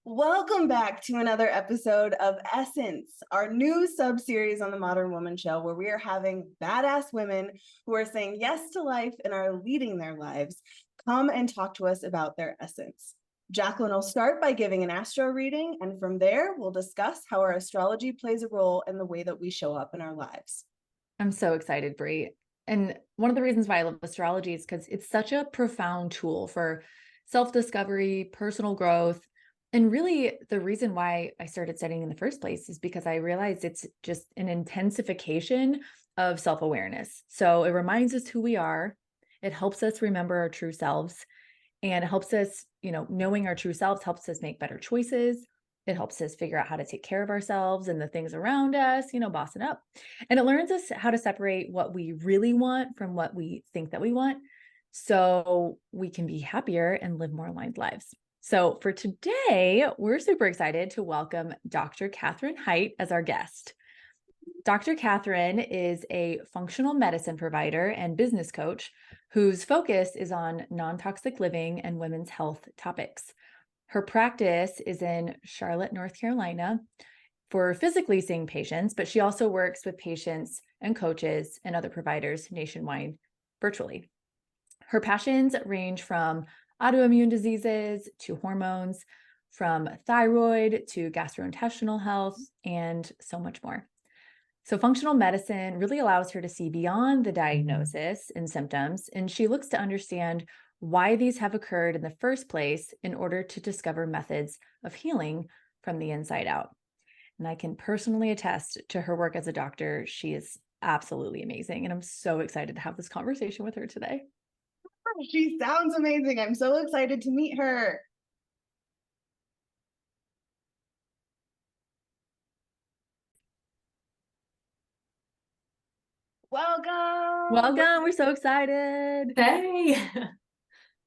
Welcome back to another episode of Essence, our new sub-series on the Modern Woman Show, where we are having badass women who are saying yes to life and are leading their lives come and talk to us about their essence. Jacqueline will start by giving an astro reading, and from there, we'll discuss how our astrology plays a role in the way that we show up in our lives. I'm so excited, Bri. And one of the reasons why I love astrology is because it's such a profound tool for self-discovery, personal growth. And really, the reason why I started studying in the first place is because I realized it's just an intensification of self-awareness. So it reminds us who we are. It helps us remember our true selves, and it helps us, knowing our true selves helps us make better choices. It helps us figure out how to take care of ourselves and the things around us, bossing up. And it learns us how to separate what we really want from what we think that we want, so we can be happier and live more aligned lives. So for today, we're super excited to welcome Dr. Kathryn Heidt as our guest. Dr. Kathryn is a functional medicine provider and business coach whose focus is on non-toxic living and women's health topics. Her practice is in Charlotte, North Carolina, for physically seeing patients, but she also works with patients and coaches and other providers nationwide virtually. Her passions range from autoimmune diseases to hormones, from thyroid to gastrointestinal health, and so much more. So functional medicine really allows her to see beyond the diagnosis and symptoms, and she looks to understand why these have occurred in the first place in order to discover methods of healing from the inside out. And I can personally attest to her work as a doctor. She is absolutely amazing, and I'm so excited to have this conversation with her today. She sounds amazing. I'm so excited to meet her. Welcome. We're so excited. Hey.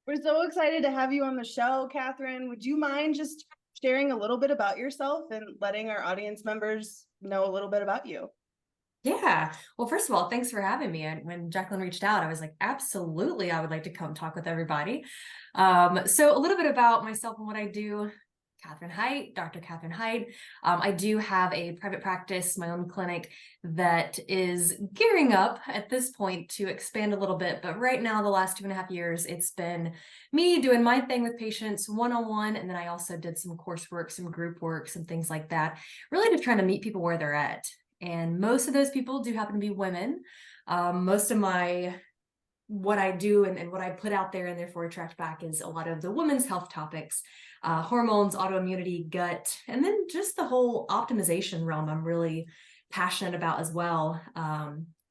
We're so excited to have you on the show, Kathryn. Would you mind just sharing a little bit about yourself and letting our audience members know a little bit about you? Yeah. Well, first of all, thanks for having me. And when Jacqueline reached out, I was like, absolutely, I would like to come talk with everybody. So a little bit about myself and what I do. Kathryn Heidt, Dr. Kathryn Heidt. I do have a private practice, my own clinic that is gearing up at this point to expand a little bit. But right now, the last 2.5 years, it's been me doing my thing with patients one-on-one. And then I also did some coursework, some group work, some things like that, really just trying to meet people where they're at. And most of those people do happen to be women. Most of what I do and what I put out there and therefore attract back is a lot of the women's health topics, hormones, autoimmunity, gut, and then just the whole optimization realm I'm really passionate about as well,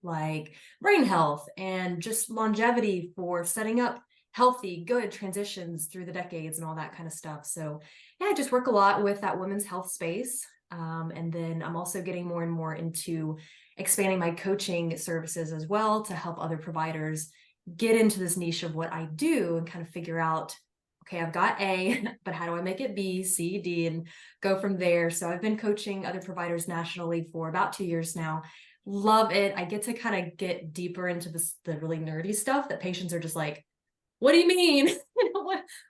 like brain health and just longevity for setting up healthy, good transitions through the decades and all that kind of stuff. So yeah, I just work a lot with that women's health space. And then I'm also getting more and more into expanding my coaching services as well to help other providers get into this niche of what I do and kind of figure out, okay, I've got A, but how do I make it B, C, D, and go from there. So I've been coaching other providers nationally for about 2 years now. Love it. I get to kind of get deeper into the really nerdy stuff that patients are just like, what do you mean?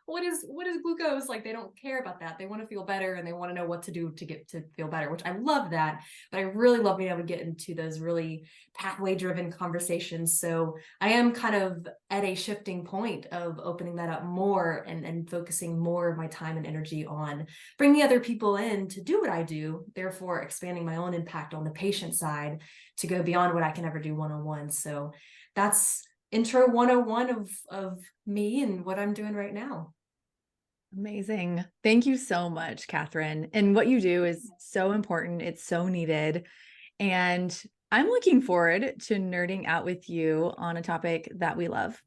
What is glucose? Like, they don't care about that. They want to feel better and they want to know what to do to get to feel better, which I love that. But I really love being able to get into those really pathway driven conversations. So I am kind of at a shifting point of opening that up more and focusing more of my time and energy on bringing other people in to do what I do, therefore expanding my own impact on the patient side to go beyond what I can ever do one-on-one. So that's intro 101 of me and what I'm doing right now. Amazing. Thank you so much, Kathryn. And what you do is so important. It's so needed. And I'm looking forward to nerding out with you on a topic that we love,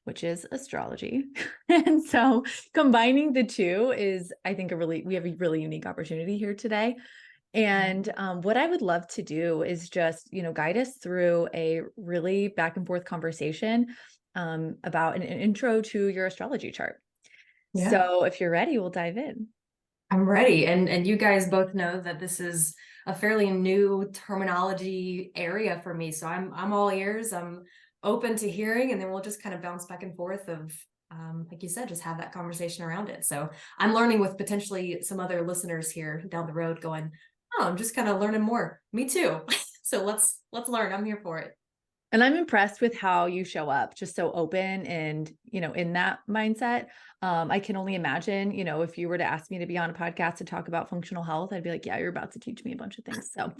which is astrology. And so combining the two is, I think, we have a really unique opportunity here today. And what I would love to do is just, guide us through a really back and forth conversation about an intro to your astrology chart. Yeah. So if you're ready, we'll dive in. I'm ready. And you guys both know that this is a fairly new terminology area for me. So I'm all ears. I'm open to hearing, and then we'll just kind of bounce back and forth of like you said, just have that conversation around it. So I'm learning with potentially some other listeners here down the road going, oh, I'm just kind of learning more. Me too. So let's learn. I'm here for it. And I'm impressed with how you show up, just so open and, in that mindset. I can only imagine, if you were to ask me to be on a podcast to talk about functional health, I'd be like, yeah, you're about to teach me a bunch of things. So,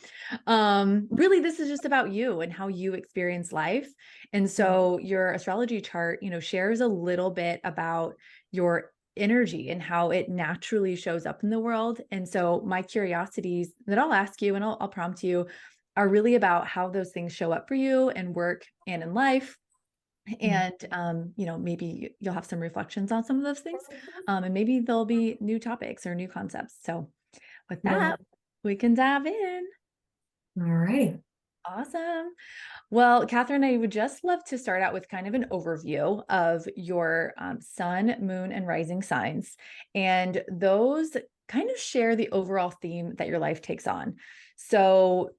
really, this is just about you and how you experience life. And so your astrology chart, shares a little bit about your energy and how it naturally shows up in the world. And so my curiosities that I'll ask you and I'll prompt you are really about how those things show up for you in work and in life. And, maybe you'll have some reflections on some of those things. And maybe there'll be new topics or new concepts. So with that, we can dive in. All right. Awesome. Well, Kathryn, I would just love to start out with kind of an overview of your sun, moon, and rising signs. And those kind of share the overall theme that your life takes on. So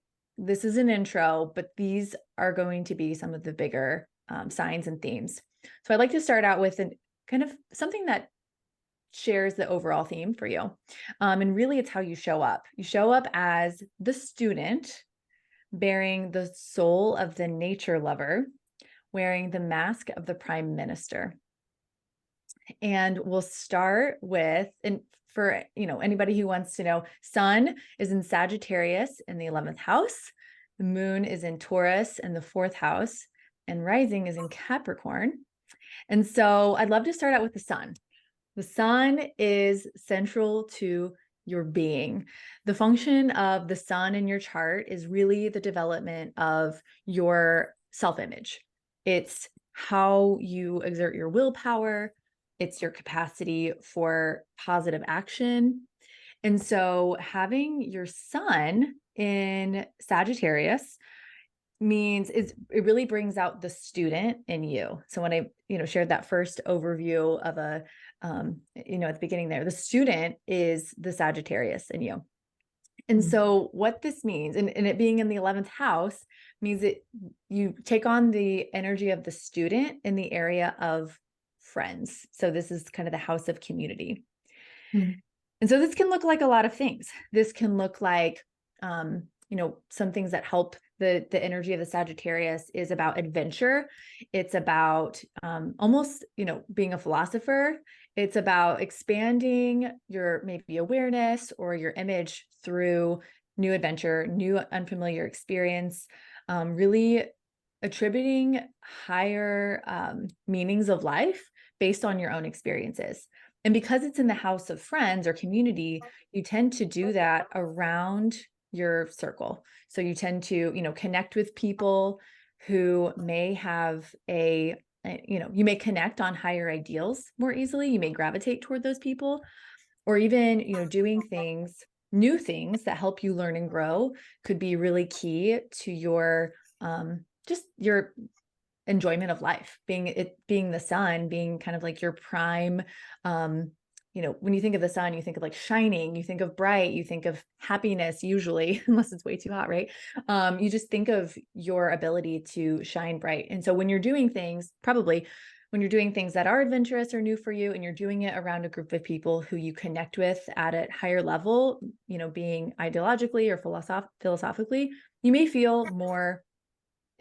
this is an intro, but these are going to be some of the bigger signs and themes. So I'd like to start out with kind of something that shares the overall theme for you. And really it's how you show up. You show up as the student, bearing the soul of the nature lover, wearing the mask of the prime minister. And we'll start with, and for anybody who wants to know, sun is in Sagittarius in the 11th house, the moon is in Taurus in the 4th house, and rising is in Capricorn. And so I'd love to start out with the sun. The sun is central to your being. The function of the sun in your chart is really the development of your self-image. It's how you exert your willpower. It's your capacity for positive action. And so having your sun in Sagittarius means it really brings out the student in you. So when I, shared that first overview of at the beginning there, the student is the Sagittarius in you. And so what this means, and it being in the 11th house, means that you take on the energy of the student in the area of friends. So this is kind of the house of community. And so this can look like a lot of things. This can look like, some things that help the energy of the Sagittarius is about adventure. It's about almost, being a philosopher. It's about expanding your maybe awareness or your image through new adventure, new unfamiliar experience, really attributing higher meanings of life based on your own experiences. And because it's in the house of friends or community, you tend to do that around your circle. So you tend to, connect with people who may have you may connect on higher ideals more easily. You may gravitate toward those people, or even, doing new things that help you learn and grow could be really key to your, just your enjoyment of life, being the sun, being kind of like your prime, when you think of the sun, you think of like shining, you think of bright, you think of happiness, usually, unless it's way too hot, right? You just think of your ability to shine bright. And so when you're doing things, probably when you're doing things that are adventurous or new for you, and you're doing it around a group of people who you connect with at a higher level, being ideologically or philosophically, you may feel more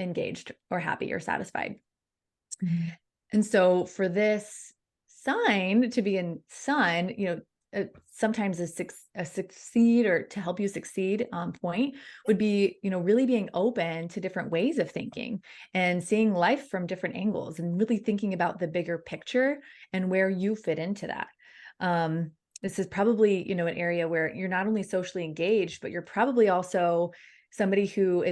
engaged or happy or satisfied. And so for this sign to be in sun, sometimes a succeed or to help you succeed point would be, really being open to different ways of thinking and seeing life from different angles and really thinking about the bigger picture and where you fit into that. This is probably, an area where you're not only socially engaged, but you're probably also somebody who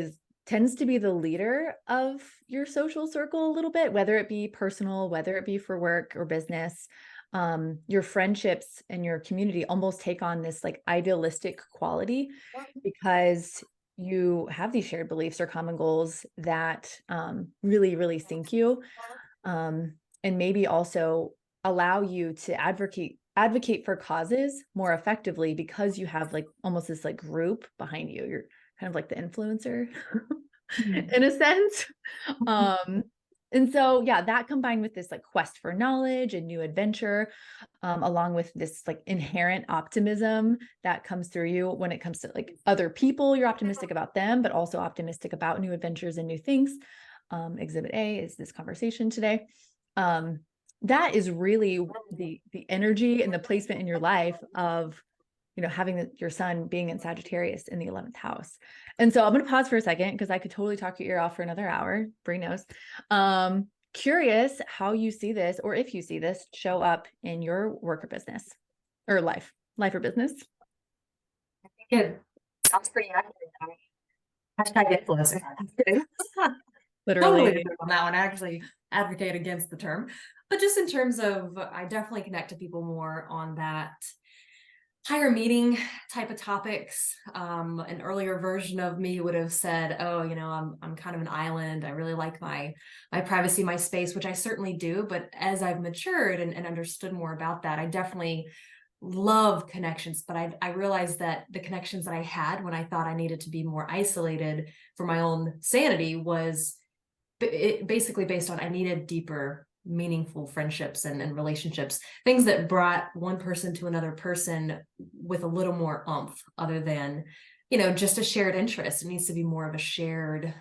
tends to be the leader of your social circle a little bit, whether it be personal, whether it be for work or business. Your friendships and your community almost take on this like idealistic quality because you have these shared beliefs or common goals that really, really sink you, and maybe also allow you to advocate for causes more effectively because you have like almost this like group behind you. You're kind of like the influencer in a sense. And so, yeah, that combined with this like quest for knowledge and new adventure, along with this like inherent optimism that comes through you when it comes to like other people, you're optimistic about them, but also optimistic about new adventures and new things. Exhibit A is this conversation today. That is really the energy and the placement in your life of, you know, having your sun being in Sagittarius in the 11th house. And so I'm going to pause for a second because I could totally talk your ear off for another hour. Bri knows. Curious how you see this, or if you see this show up in your work or business or life or business. It sounds pretty accurate. Hashtag influencer. Literally. Totally agree on that one. I actually advocate against the term, but just in terms of, I definitely connect to people more on that higher meeting type of topics. An earlier version of me would have said, oh, you know, I'm kind of an island. I really like my privacy, my space, which I certainly do. But as I've matured and understood more about that, I definitely love connections. But I realized that the connections that I had when I thought I needed to be more isolated for my own sanity was basically based on I needed deeper, meaningful friendships and relationships, things that brought one person to another person with a little more oomph, other than, you know, just a shared interest. It needs to be more of a shared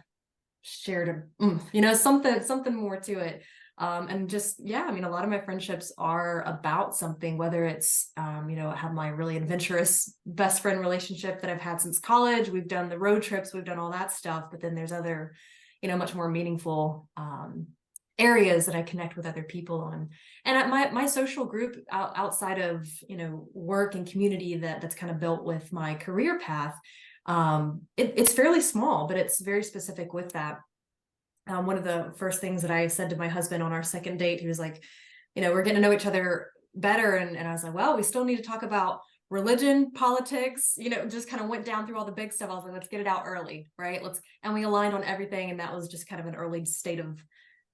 you know, something more to it. And just, yeah, I mean, a lot of my friendships are about something, whether it's, you know, I have my really adventurous best friend relationship that I've had since college. We've done the road trips, we've done all that stuff, but then there's other, you know, much more meaningful areas that I connect with other people on. And at my social group outside of, you know, work and community that's kind of built with my career path, it's fairly small, but it's very specific with that. One of the first things that I said to my husband on our second date, he was like, you know, we're getting to know each other better. And I was like, well, we still need to talk about religion, politics, you know, just kind of went down through all the big stuff. I was like, let's get it out early, right? And we aligned on everything. And that was just kind of an early state of,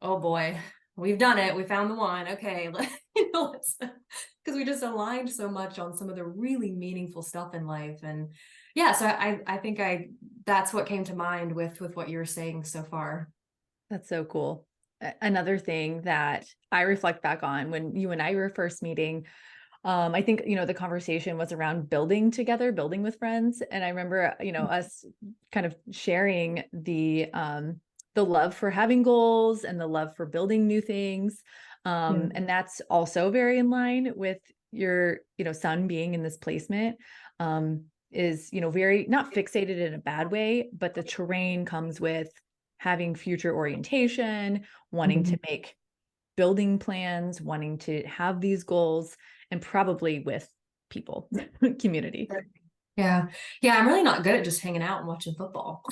oh boy, we've done it. We found the one. Okay. You know, because we just aligned so much on some of the really meaningful stuff in life. And yeah, so I think that's what came to mind with what you're saying so far. That's so cool. Another thing that I reflect back on when you and I were first meeting, I think, you know, the conversation was around building together, building with friends. And I remember, you know, us kind of sharing the love for having goals and the love for building new things. And that's also very in line with your, you know, sun being in this placement, is, you know, very not fixated in a bad way, but the terrain comes with having future orientation, wanting to make building plans, wanting to have these goals, and probably with people, community. Yeah. Yeah. I'm really not good at just hanging out and watching football.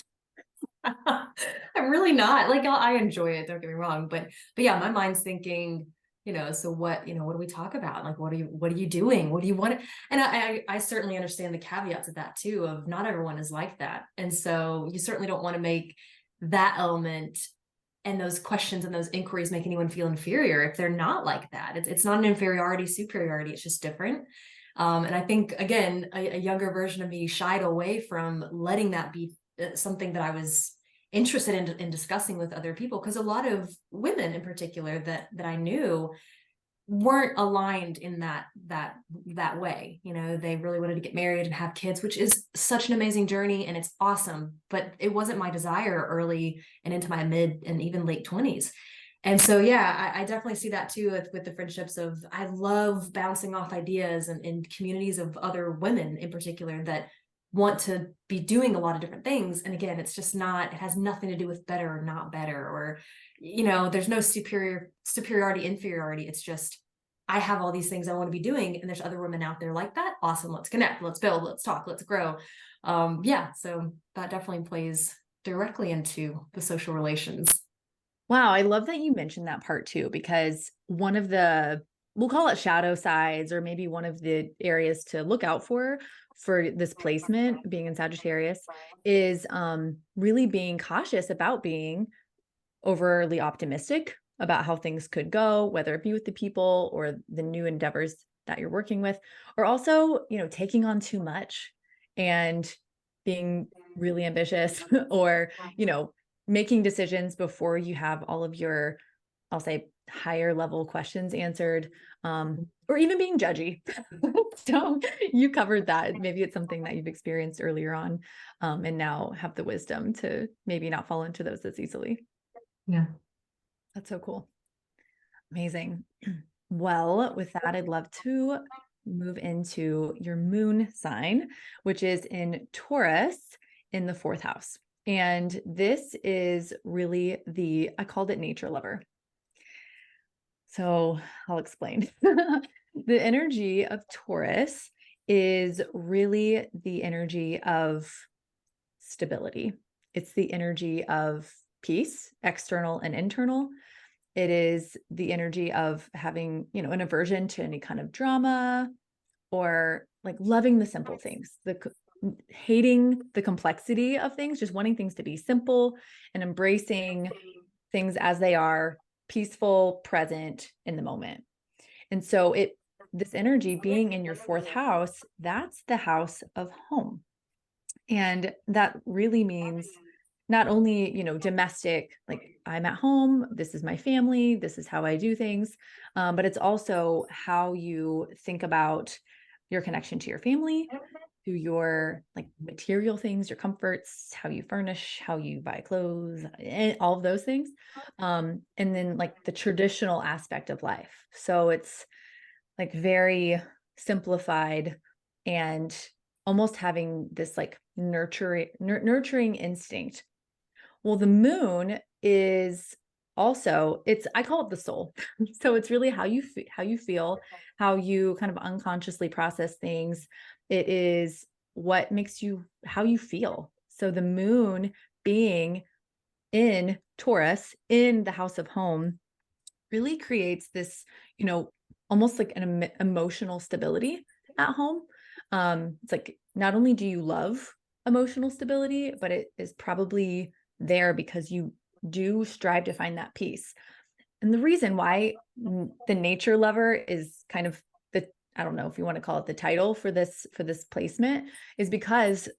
I'm really not. Like, I enjoy it, don't get me wrong, but yeah, my mind's thinking, you know, so what, you know, what do we talk about? Like, what are you doing? What do you want? And I certainly understand the caveats of that too, of not everyone is like that. And so you certainly don't want to make that element and those questions and those inquiries make anyone feel inferior if they're not like that. It's not an inferiority, superiority. It's just different. And I think, again, a younger version of me shied away from letting that be something that I was interested in discussing with other people, because a lot of women in particular that I knew weren't aligned in that way. You know, they really wanted to get married and have kids, which is such an amazing journey and it's awesome, but it wasn't my desire early and into my mid and even late 20s. And so, yeah, I definitely see that too with the friendships of, I love bouncing off ideas and in communities of other women in particular that want to be doing a lot of different things. And again, it's just not, it has nothing to do with better or not better, or, you know, there's no superiority, inferiority. It's just, I have all these things I want to be doing, and there's other women out there like that. Awesome. Let's connect, let's build, let's talk, let's grow. Yeah. So that definitely plays directly into the social relations. Wow. I love that you mentioned that part too, because one of the, we'll call it shadow sides, or maybe one of the areas to look out for this placement being in Sagittarius is really being cautious about being overly optimistic about how things could go, whether it be with the people or the new endeavors that you're working with, or also, you know, taking on too much and being really ambitious or, you know, making decisions before you have all of your I'll say higher level questions answered, or even being judgy. So you covered that. Maybe it's something that you've experienced earlier on, and now have the wisdom to maybe not fall into those as easily. Yeah. That's so cool. Amazing. Well, with that, I'd love to move into your moon sign, which is in Taurus in the 4th house. And this is really I called it nature lover. So I'll explain. The energy of Taurus is really the energy of stability. It's the energy of peace, external and internal. It is the energy of having, an aversion to any kind of drama, or like loving the simple things, hating the complexity of things, just wanting things to be simple and embracing things as they are, peaceful, present in the moment. And so this energy being in your 4th house, that's the house of home. And that really means not only, domestic, like I'm at home, this is my family, this is how I do things, but it's also how you think about your connection to your family, to your like material things, your comforts, how you furnish, how you buy clothes, and all of those things. And then like the traditional aspect of life. So it's like very simplified and almost having this like nurturing instinct. Well, the moon is also, I call it the soul. So it's really how you feel, how you kind of unconsciously process things. It is what makes how you feel. So the moon being in Taurus in the house of home really creates this, almost like an emotional stability at home. It's like, not only do you love emotional stability, but it is probably there because you do strive to find that peace. And the reason why the nature lover is kind of I don't know if you want to call it the title for this placement, is because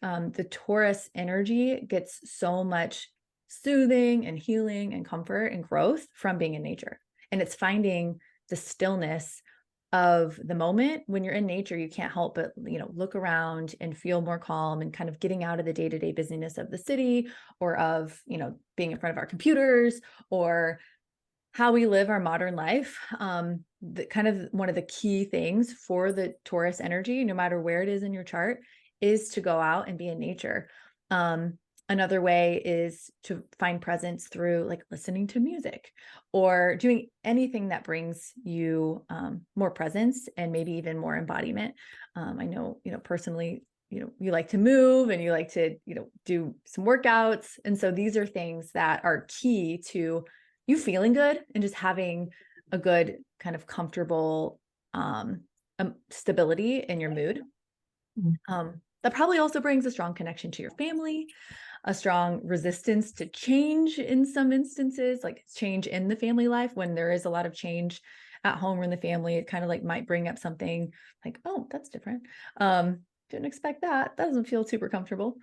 the Taurus energy gets so much soothing and healing and comfort and growth from being in nature. And it's finding the stillness of the moment. When you're in nature, you can't help but, look around and feel more calm, and kind of getting out of the day-to-day busyness of the city, or of, being in front of our computers, or how we live our modern life. The kind of one of the key things for the Taurus energy, no matter where it is in your chart, is to go out and be in nature. Another way is to find presence through like listening to music, or doing anything that brings you more presence and maybe even more embodiment. I know, personally, you like to move and you like to, do some workouts. And so these are things that are key to you feeling good and just having a good kind of comfortable stability in your mood. That probably also brings a strong connection to your family, a strong resistance to change in some instances, like change in the family life. When there is a lot of change at home or in the family, it kind of like might bring up something like, oh, that's different. Didn't expect that. That doesn't feel super comfortable.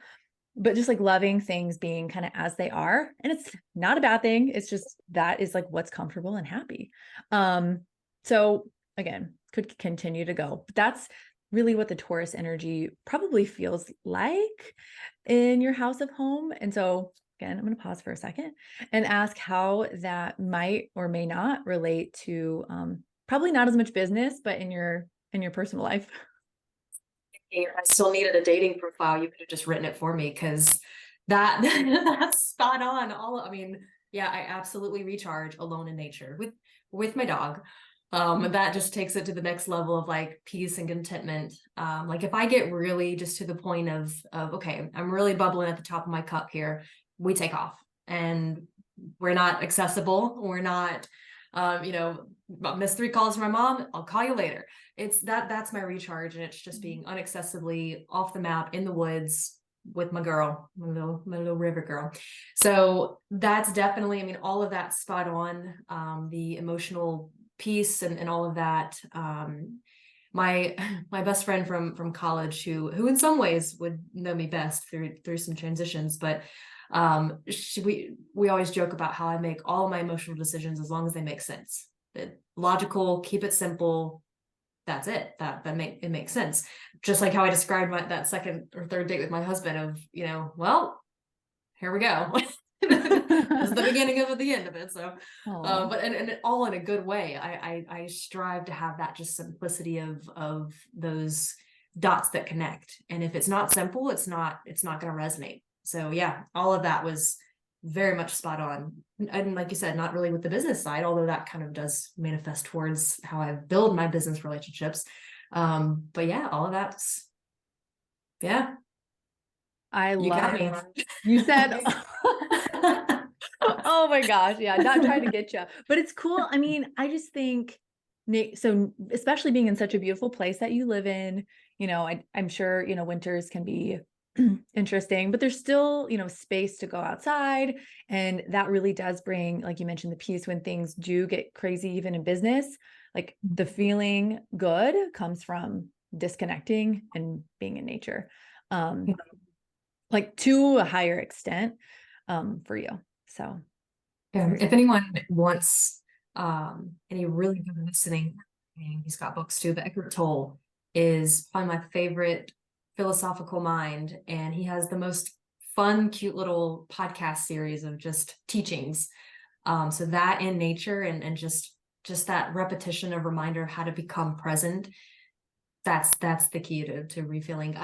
But just like loving things being kind of as they are. And it's not a bad thing. It's just that is like what's comfortable and happy. So again, could continue to go. But that's really what the Taurus energy probably feels like in your house of home. And so again, I'm going to pause for a second and ask how that might or may not relate to probably not as much business, but in your personal life. I still needed a dating profile. You could have just written it for me, because that's spot on. Yeah, I absolutely recharge alone in nature with my dog. That just takes it to the next level of like peace and contentment. Like if I get really just to the point of okay, I'm really bubbling at the top of my cup here, we take off, and we're not accessible. We're not, miss 3 calls from my mom, I'll call you later. It's that's my recharge. And it's just being unaccessibly off the map in the woods with my girl, my little river girl. So that's definitely, all of that spot on. The emotional peace and all of that. my my best friend from college, who in some ways would know me best through some transitions, but we always joke about how I make all of my emotional decisions as long as they make sense. Logical, keep it simple. That's it. It makes sense. Just like how I described that second or third date with my husband of, well, here we go. This is the beginning of the end of it. So, but and all in a good way. I strive to have that just simplicity of those dots that connect. And if it's not simple, it's not going to resonate. So yeah, all of that was very much spot on. And like you said, not really with the business side, although that kind of does manifest towards how I build my business relationships. But yeah, all of that's, yeah. I You love got me. You said, oh my gosh. Yeah. Not trying to get you, but it's cool. I mean, I just think, so especially being in such a beautiful place that you live in, I'm sure, winters can be interesting, but there's still, space to go outside. And that really does bring, like you mentioned, the peace when things do get crazy, even in business. Like the feeling good comes from disconnecting and being in nature. Like to a higher extent, for you. So Yeah, if anyone wants any really good listening, he's got books too, but Eckhart Tolle is probably my favorite philosophical mind, and he has the most fun, cute little podcast series of just teachings. So that in nature and just that repetition of reminder of how to become present, that's the key to refilling.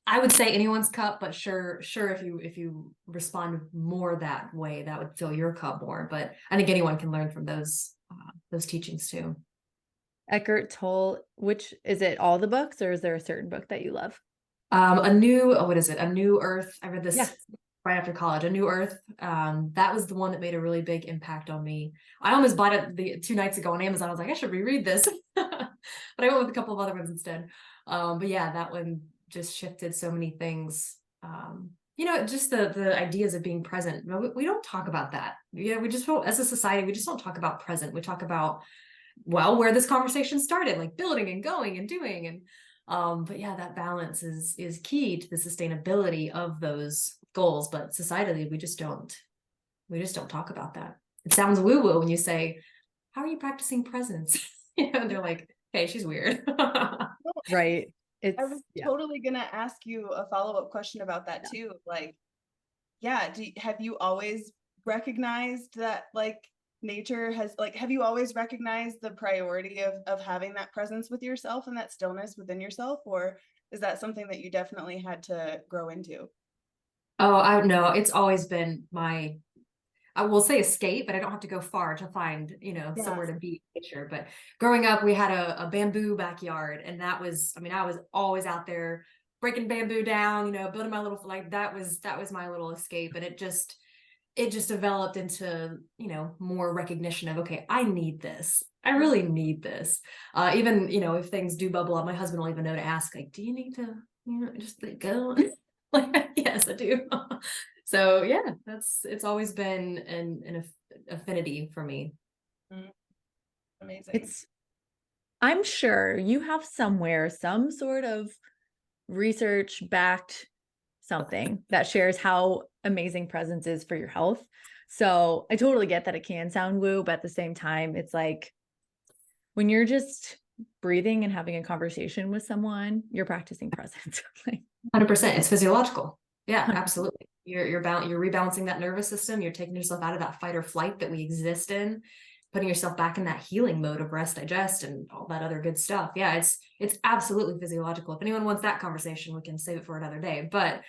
I would say anyone's cup, but sure if you respond more that way, that would fill your cup more. But I think anyone can learn from those teachings too. Eckhart Tolle, which is it, all the books, or is there a certain book that you love? What is it? A New Earth. I read this Yeah. right after college. A New Earth. That was the one that made a really big impact on me. I almost bought it 2 nights ago on Amazon. I was like, I should reread this, but I went with a couple of other ones instead. But yeah, that one just shifted so many things. Just the ideas of being present. We don't talk about that. We just don't, as a society, we just don't talk about present. We talk about, where this conversation started, like building and going and doing. And but yeah, that balance is key to the sustainability of those goals. But societally, we just don't talk about that. It sounds woo-woo when you say, how are you practicing presence? They're like, hey, she's weird. Right. I was totally gonna ask you a follow-up question about that too. Like, have you always recognized that like nature has have you always recognized the priority of having that presence with yourself and that stillness within yourself, or is that something that you definitely had to grow into? Oh, I know. It's always been I will say escape, but I don't have to go far to find, somewhere to be in nature. But growing up, we had a bamboo backyard, and I was always out there breaking bamboo down, building my little, like that was my little escape. And it just developed into, more recognition of, okay, I need this. I really need this. Even, if things do bubble up, my husband will even know to ask, like, do you need to, just let go? Like, yes, I do. So yeah, it's always been an affinity for me. Amazing. I'm sure you have somewhere some sort of research backed something that shares how amazing presence is for your health. So I totally get that it can sound woo, but at the same time, it's like when you're just breathing and having a conversation with someone, you're practicing presence. 100%. It's physiological. Yeah, absolutely. You're rebalancing that nervous system. You're taking yourself out of that fight or flight that we exist in, putting yourself back in that healing mode of rest, digest, and all that other good stuff. Yeah, it's absolutely physiological. If anyone wants that conversation, we can save it for another day. But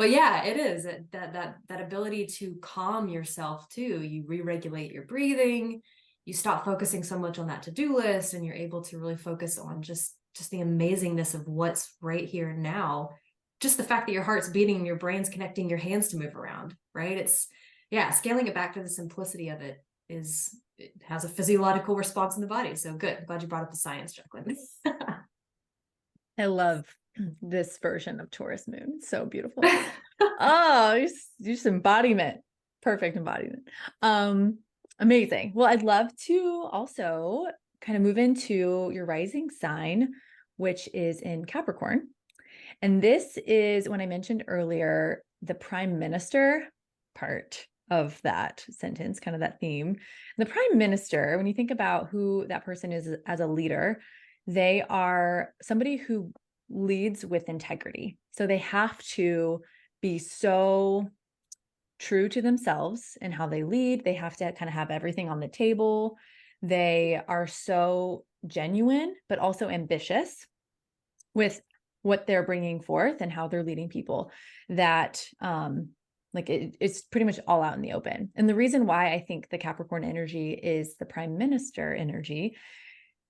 yeah, it is that ability to calm yourself too. You re-regulate your breathing. You stop focusing so much on that to-do list, and you're able to really focus on just the amazingness of what's right here and now. Just the fact that your heart's beating and your brain's connecting, your hands to move around, right? Scaling it back to the simplicity of it has a physiological response in the body. So good. I'm glad you brought up the science, Jacqueline. I love this version of Taurus moon. So beautiful. Oh, just embodiment. Perfect embodiment. Amazing. Well, I'd love to also kind of move into your rising sign, which is in Capricorn. And this is, when I mentioned earlier, the prime minister part of that sentence, kind of that theme. The prime minister, when you think about who that person is as a leader, they are somebody who leads with integrity. So they have to be so true to themselves and how they lead. They have to kind of have everything on the table. They are so genuine, but also ambitious with what they're bringing forth and how they're leading people, that it's pretty much all out in the open. And the reason why I think the Capricorn energy is the prime minister energy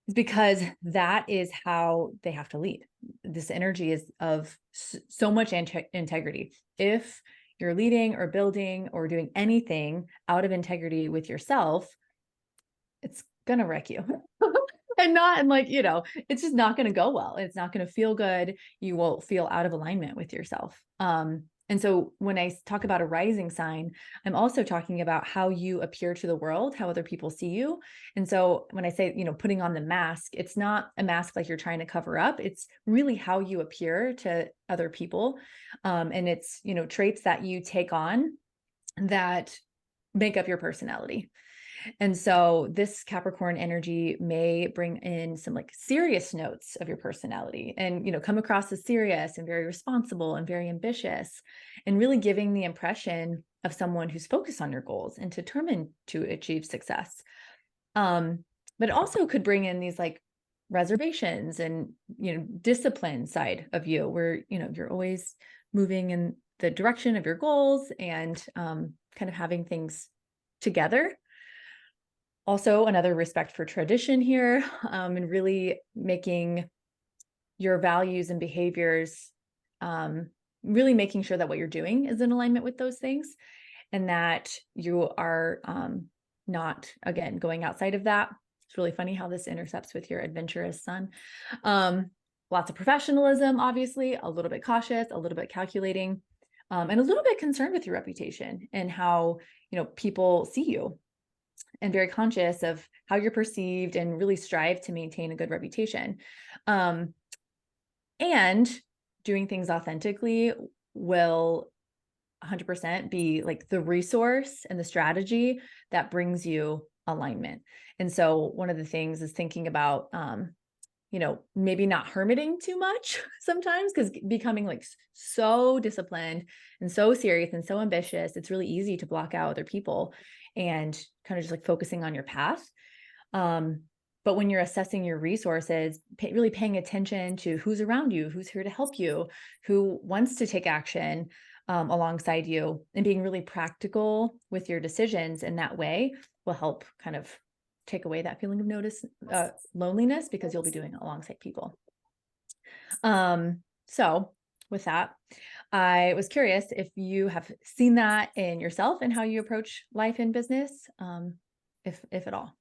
is because that is how they have to lead. This energy is of so much integrity. If you're leading or building or doing anything out of integrity with yourself, it's gonna wreck you. It's just not going to go well. It's not going to feel good. You will feel out of alignment with yourself. And so when I talk about a rising sign, I'm also talking about how you appear to the world, how other people see you. And so when I say, putting on the mask, it's not a mask like you're trying to cover up. It's really how you appear to other people. And it's, traits that you take on that make up your personality. And so this Capricorn energy may bring in some serious notes of your personality and, come across as serious and very responsible and very ambitious, and really giving the impression of someone who's focused on your goals and determined to achieve success. But it also could bring in these reservations and, discipline side of you where, you're always moving in the direction of your goals and kind of having things together. Also, another respect for tradition here, and really making your values and behaviors, really making sure that what you're doing is in alignment with those things, and that you are not, again, going outside of that. It's really funny how this intercepts with your adventurous sun. Lots of professionalism, obviously, a little bit cautious, a little bit calculating, and a little bit concerned with your reputation and how, people see you, and very conscious of how you're perceived and really strive to maintain a good reputation. And doing things authentically will 100% be the resource and the strategy that brings you alignment. And so one of the things is thinking about, maybe not hermiting too much sometimes, because becoming so disciplined and so serious and so ambitious, it's really easy to block out other people and kind of just focusing on your path. But when you're assessing your resources, really paying attention to who's around you, who's here to help you, who wants to take action alongside you, and being really practical with your decisions in that way will help kind of take away that feeling of loneliness, because you'll be doing it alongside people. So with that, I was curious if you have seen that in yourself and how you approach life and business, if at all.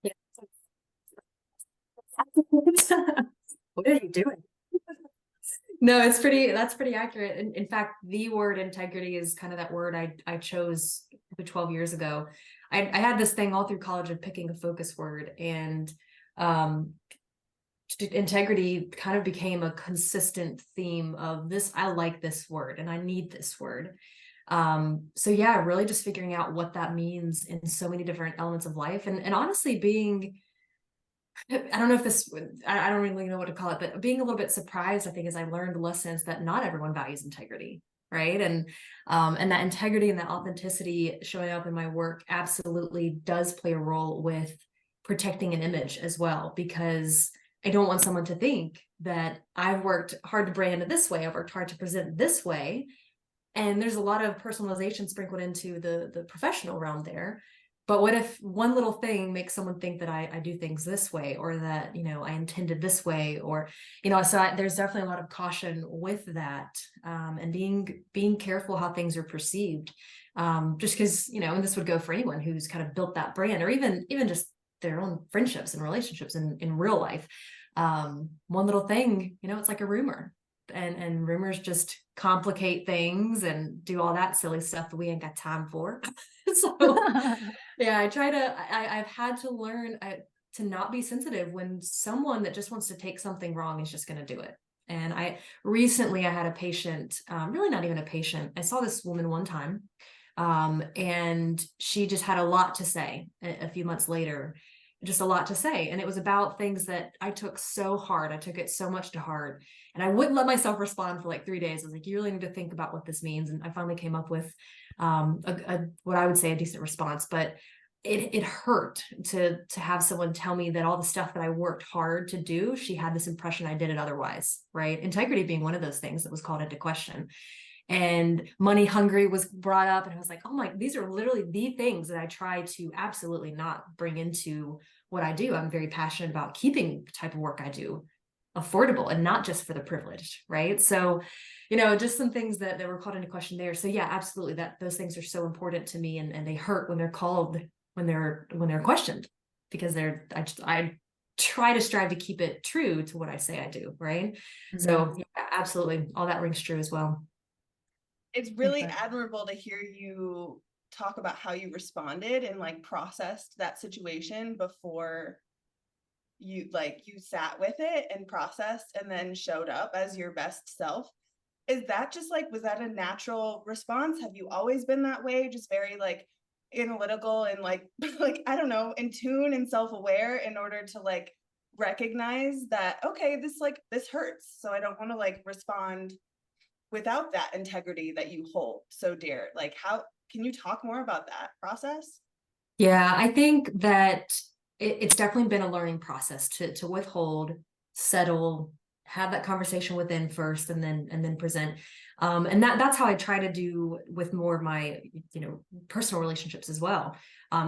Yeah. What are you doing? No, that's pretty accurate. In fact, the word integrity is kind of that word I chose 12 years ago. I had this thing all through college of picking a focus word, and integrity kind of became a consistent theme of this. I like this word and I need this word. So yeah, really just figuring out what that means in so many different elements of life, and honestly I don't know if this, I don't really know what to call it, but being a little bit surprised, I think, as I learned lessons that not everyone values integrity, right? And that integrity and that authenticity showing up in my work absolutely does play a role with protecting an image as well, because I don't want someone to think that I've worked hard to brand it this way, I've worked hard to present this way. And there's a lot of personalization sprinkled into the professional realm there. But what if one little thing makes someone think that I do things this way, or that, I intended this way, or, so there's definitely a lot of caution with that, and being careful how things are perceived, just because, and this would go for anyone who's kind of built that brand, or even just their own friendships and relationships in real life. One little thing, it's like a rumor, and rumors just complicate things and do all that silly stuff that we ain't got time for. So yeah, I've had to learn, to not be sensitive when someone that just wants to take something wrong is just going to do it. And I had a patient, really not even a patient. I saw this woman one time, and she just had a lot to say a few months later, just a lot to say. And it was about things that I took so hard. I took it so much to heart, and I wouldn't let myself respond for like 3 days. I was like, you really need to think about what this means. And I finally came up with what I would say a decent response, but it hurt to have someone tell me that all the stuff that I worked hard to do, she had this impression I did it otherwise, right? Integrity being one of those things that was called into question. And money hungry was brought up, and I was like, oh my, these are literally the things that I try to absolutely not bring into what I do. I'm very passionate about keeping the type of work I do affordable and not just for the privileged, right? So, just some things that were called into question there. So yeah, absolutely, that those things are so important to me, and they hurt when they're called, when they're questioned, because I try to strive to keep it true to what I say I do, right? Mm-hmm. So yeah, absolutely, all that rings true as well. It's really admirable to hear you talk about how you responded and like processed that situation before you sat with it and processed and then showed up as your best self. Is that just like, was that a natural response? Have you always been that way? Just very like analytical and like I don't know, in tune and self-aware in order to like recognize that, okay, this hurts. So I don't want to like respond without that integrity that you hold so dear. Like, how can you talk more about that process? Yeah, I think that it's definitely been a learning process to withhold, settle, have that conversation within first, and then present. And that's how I try to do with more of my, personal relationships as well.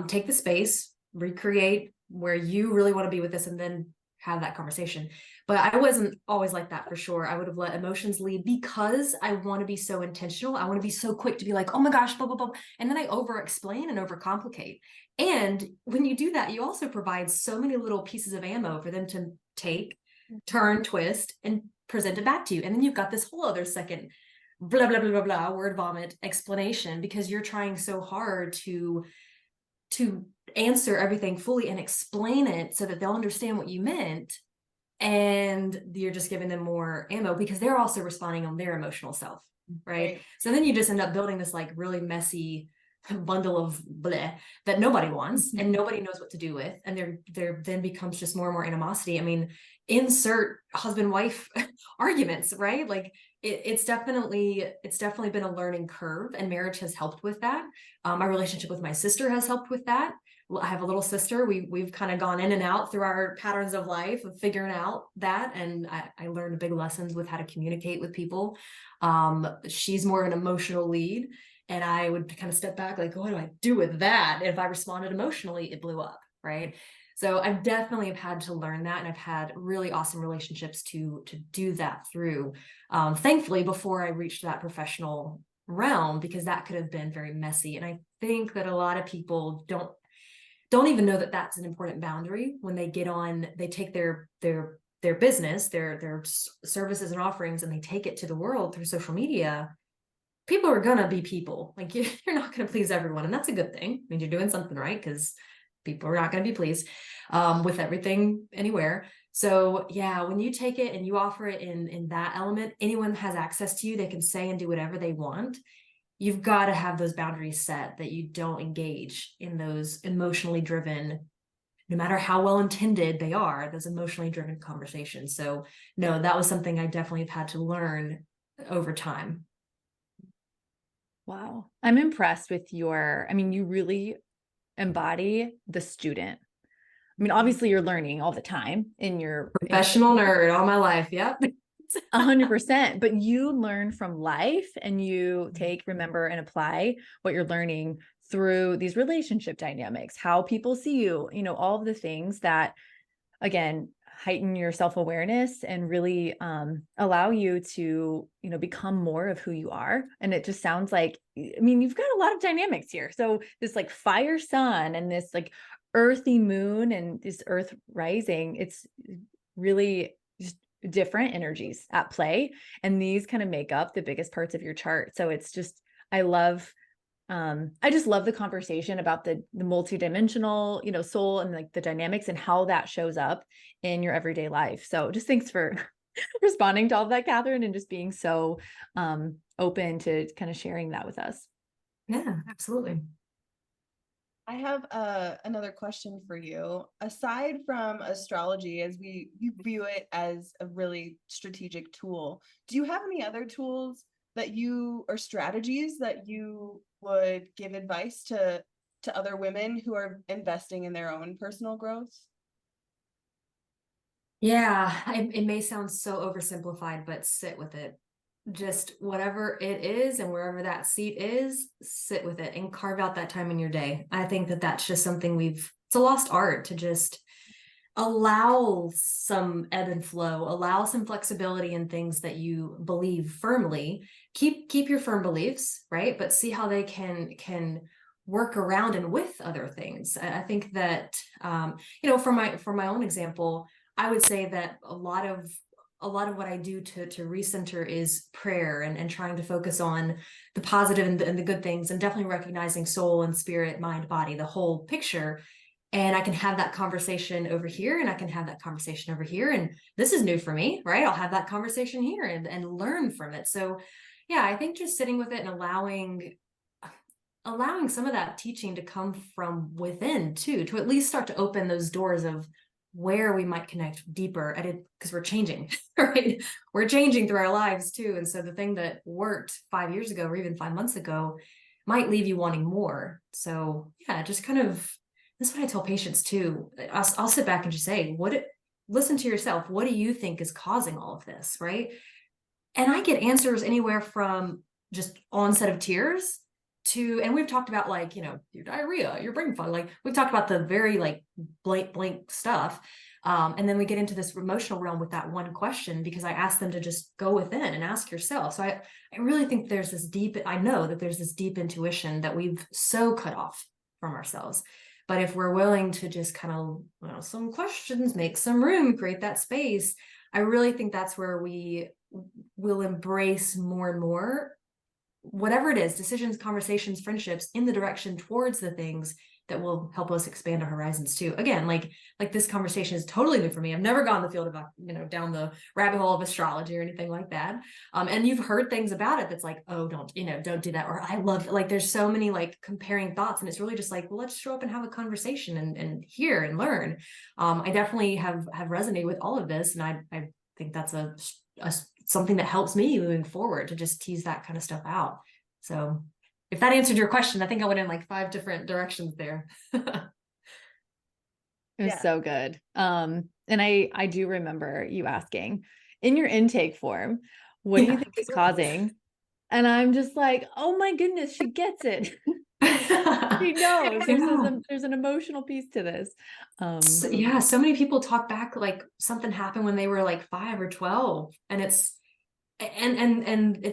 Take the space, recreate where you really want to be with this, and then have that conversation. But I wasn't always like that, for sure. I would have let emotions lead because I want to be so intentional. I want to be so quick to be like, oh my gosh, blah, blah, blah. And then I over explain and over complicate. And when you do that, you also provide so many little pieces of ammo for them to take, turn, twist, and present it back to you. And then you've got this whole other second blah, blah, blah, blah, blah, word vomit explanation, because you're trying so hard to answer everything fully and explain it so that they'll understand what you meant. And you're just giving them more ammo because they're also responding on their emotional self, right? So then you just end up building this like really messy bundle of bleh that nobody wants and nobody knows what to do with. And there then becomes just more and more animosity. I mean, insert husband-wife arguments, right? Like it's definitely been a learning curve, and marriage has helped with that. My relationship with my sister has helped with that. I have a little sister. We've kind of gone in and out through our patterns of life of figuring out that. And I learned big lessons with how to communicate with people. She's more of an emotional lead, and I would kind of step back like, what do I do with that? If I responded emotionally, it blew up, right? So I definitely have had to learn that, and I've had really awesome relationships to do that through. Thankfully, before I reached that professional realm, because that could have been very messy. And I think that a lot of people don't even know that that's an important boundary when they get on, they take their business, their services and offerings, and they take it to the world through social media. People are gonna be people. Like you're not gonna please everyone, and that's a good thing. I mean, you're doing something right, because people are not gonna be pleased with everything anywhere. So yeah, when you take it and you offer it in that element, anyone has access to you. They can say and do whatever they want. You've got to have those boundaries set, that you don't engage in those emotionally driven, no matter how well intended they are, those emotionally driven conversations. So no, that was something I definitely have had to learn over time. Wow. I'm impressed with you really embody the student. I mean, obviously you're learning all the time in your professional nerd all my life. Yep. 100%, but you learn from life, and you remember and apply what you're learning through these relationship dynamics, how people see you, all of the things that, again, heighten your self-awareness and really allow you to, become more of who you are. And it just sounds like, you've got a lot of dynamics here. So this like fire sun and this like earthy moon and this earth rising, it's really just different energies at play. And these kind of make up the biggest parts of your chart. So it's just, I love I just love the conversation about the multidimensional, soul and like the dynamics and how that shows up in your everyday life. So just thanks for responding to all of that, Kathryn, and just being so open to kind of sharing that with us. Yeah, absolutely. I have another question for you. Aside from astrology, as we view it as a really strategic tool, do you have any other tools that you or strategies that you would give advice to other women who are investing in their own personal growth? Yeah, it may sound so oversimplified, but sit with it. Just whatever it is and wherever that seat is, sit with it and carve out that time in your day. I think that that's just something it's a lost art to just allow some ebb and flow, allow some flexibility in things that you believe firmly. Keep your firm beliefs, right? But see how they can work around and with other things. I think that for my own example, I would say that a lot of what I do to recenter is prayer and trying to focus on the positive and the good things, and definitely recognizing soul and spirit, mind, body, the whole picture. And I can have that conversation over here, and I can have that conversation over here. And this is new for me, right? I'll have that conversation here and learn from it. So yeah, I think just sitting with it and allowing some of that teaching to come from within too, to at least start to open those doors of where we might connect deeper at it, because we're changing, right? We're changing through our lives too. And so the thing that worked 5 years ago or even 5 months ago might leave you wanting more. So yeah, just kind of, that's what I tell patients too. I'll sit back and just say, listen to yourself. What do you think is causing all of this, right? And I get answers anywhere from just onset of tears to, and we've talked about like, your diarrhea, your brain fog, like we've talked about the very like blank stuff. And then we get into this emotional realm with that one question, because I ask them to just go within and ask yourself. So I really think I know that there's this deep intuition that we've so cut off from ourselves. But if we're willing to just kind of, some questions, make some room, create that space, I really think that's where we will embrace more and more, whatever it is, decisions, conversations, friendships, in the direction towards the things that will help us expand our horizons too. Again, like this conversation is totally new for me. I've never gone the field of, down the rabbit hole of astrology or anything like that. And you've heard things about it that's like, oh, don't do that. Or I love it. Like, there's so many like comparing thoughts, and it's really just like, well, let's show up and have a conversation and hear and learn. I definitely have resonated with all of this. And I think that's a something that helps me moving forward, to just tease that kind of stuff out. So if that answered your question, I think I went in like 5 different directions there. It was so good. And I do remember you asking in your intake form, what do you think is causing? And I'm just like, oh my goodness, she gets it. She knows there's an emotional piece to this. So many people talk back like something happened when they were like 5 or 12, and it's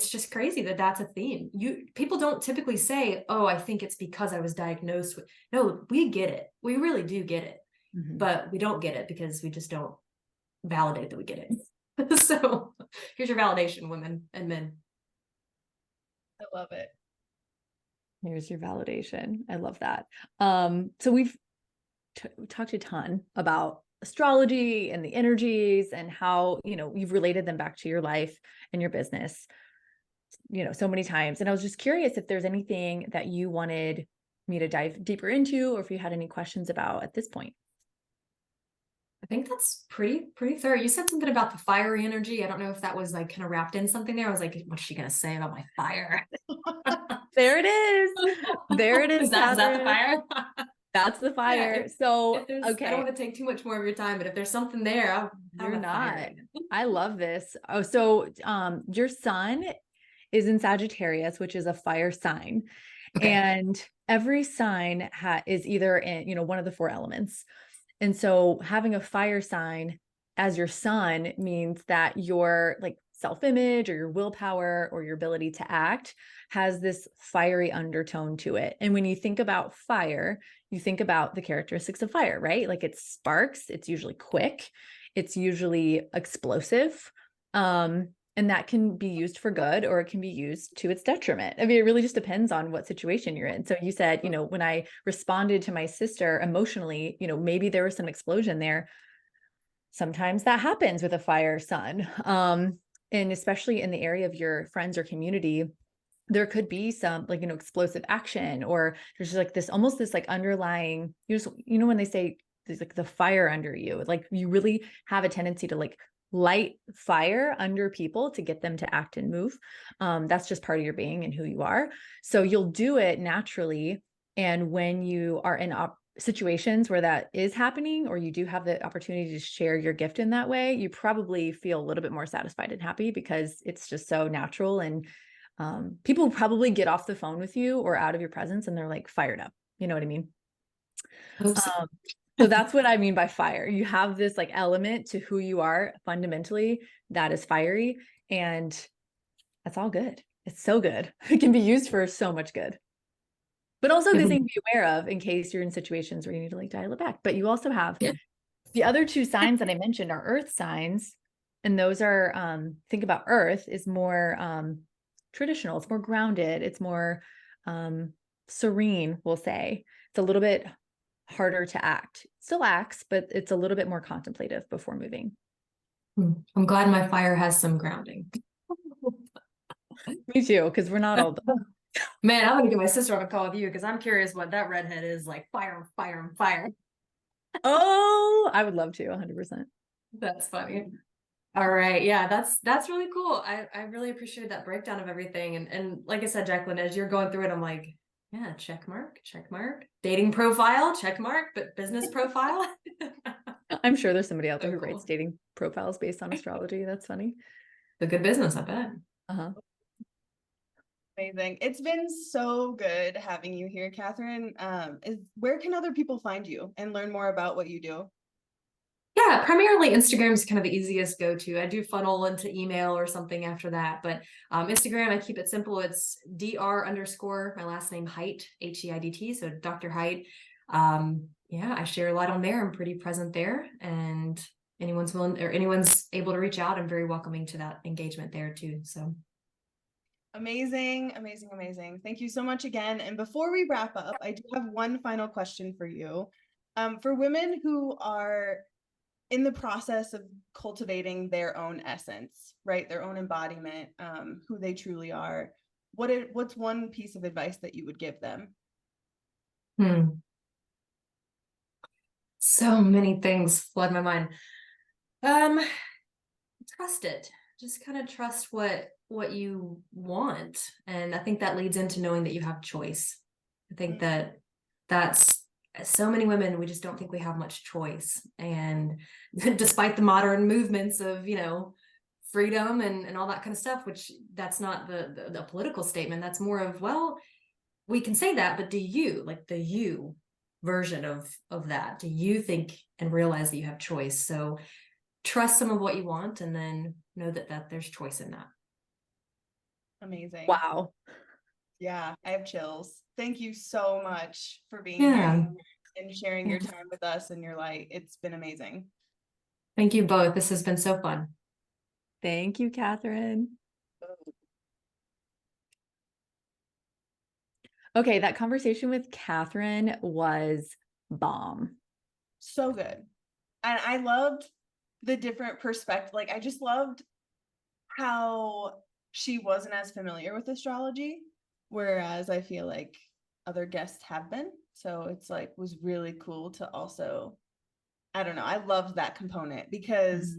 just crazy that that's a theme. People don't typically say, oh, I think it's because I was diagnosed with. No, we get it. We really do get it. Mm-hmm. But we don't get it because we just don't validate that we get it. So here's your validation, women and men. I love it. Here's your validation. I love that. So we've talked a ton about astrology and the energies and how, you've related them back to your life and your business, so many times. And I was just curious if there's anything that you wanted me to dive deeper into, or if you had any questions about at this point. I think that's pretty thorough. You said something about the fiery energy. I don't know if that was like kind of wrapped in something there. I was like, what's she going to say about my fire? There it is. There it is. Is that the fire? That's the fire. Yeah, so, okay. I don't want to take too much more of your time, but if there's something there, you're not. I love this. Oh, so your sun is in Sagittarius, which is a fire sign. Okay. And every sign is either in, one of the 4 elements. And so having a fire sign as your sun means that your like self-image or your willpower or your ability to act has this fiery undertone to it. And when you think about fire, you think about the characteristics of fire, right? Like it sparks, it's usually quick, it's usually explosive. And And that can be used for good, or it can be used to its detriment. I mean, it really just depends on what situation you're in. So you said, when I responded to my sister emotionally, maybe there was some explosion there. Sometimes that happens with a fire sun. And especially in the area of your friends or community, there could be some explosive action, or there's like this underlying, when they say there's like the fire under you, like you really have a tendency to light fire under people to get them to act and move. That's just part of your being and who you are. So you'll do it naturally. And when you are in situations where that is happening, or you do have the opportunity to share your gift in that way, you probably feel a little bit more satisfied and happy because it's just so natural. And people probably get off the phone with you or out of your presence and they're like fired up. You know what I mean? So that's what I mean by fire. You have this element to who you are fundamentally that is fiery, and that's all good. It's so good. It can be used for so much good. But also the thing to be aware of in case you're in situations where you need to dial it back. But you also have the other two signs that I mentioned are earth signs. And those are, think about earth is more traditional. It's more grounded. It's more serene, we'll say. It's a little bit harder to act. It still acts, but it's a little bit more contemplative before moving. I'm glad my fire has some grounding. Me too, because we're not all done. Man, I'm gonna get my sister on a call with you because I'm curious what that redhead is like. Fire, fire, fire. Oh, I would love to, 100%. That's funny. All right. Yeah, that's really cool. I really appreciate that breakdown of everything. And like I said, Jacqueline, as you're going through it, I'm like, yeah, check mark, check mark. Dating profile, check mark, but business profile. I'm sure there's somebody out there So who writes dating profiles based on astrology. That's funny. The good business, I bet. Uh-huh. Amazing. It's been so good having you here, Kathryn. Where can other people find you and learn more about what you do? Yeah, primarily Instagram is kind of the easiest go-to. I do funnel into email or something after that, but Instagram, I keep it simple. It's dr_ my last name Heidt, Heidt, so Dr. Heidt. Yeah, I share a lot on there. I'm pretty present there, and anyone's able to reach out, I'm very welcoming to that engagement there too. So amazing, amazing, amazing. Thank you so much again. And before we wrap up, I do have one final question for you. For women who are in the process of cultivating their own essence, right? Their own embodiment, who they truly are. What's one piece of advice that you would give them? So many things flood my mind. Trust it. Just kind of trust what you want. And I think that leads into knowing that you have choice. I think that's so many women, we just don't think we have much choice. And despite the modern movements of, freedom and all that kind of stuff, which that's not the political statement, that's more of, well, we can say that, but do you, like the you version of that, do you think and realize that you have choice? So trust some of what you want, and then know that there's choice in that. Amazing. Wow. Yeah, I have chills. Thank you so much for being here and sharing your time with us and your light. It's been amazing. Thank you both. This has been so fun. Thank you, Kathryn. Okay, that conversation with Kathryn was bomb. So good. And I loved the different perspective. I just loved how she wasn't as familiar with astrology, whereas I feel like other guests have been. So it's was really cool to also, I don't know, I loved that component because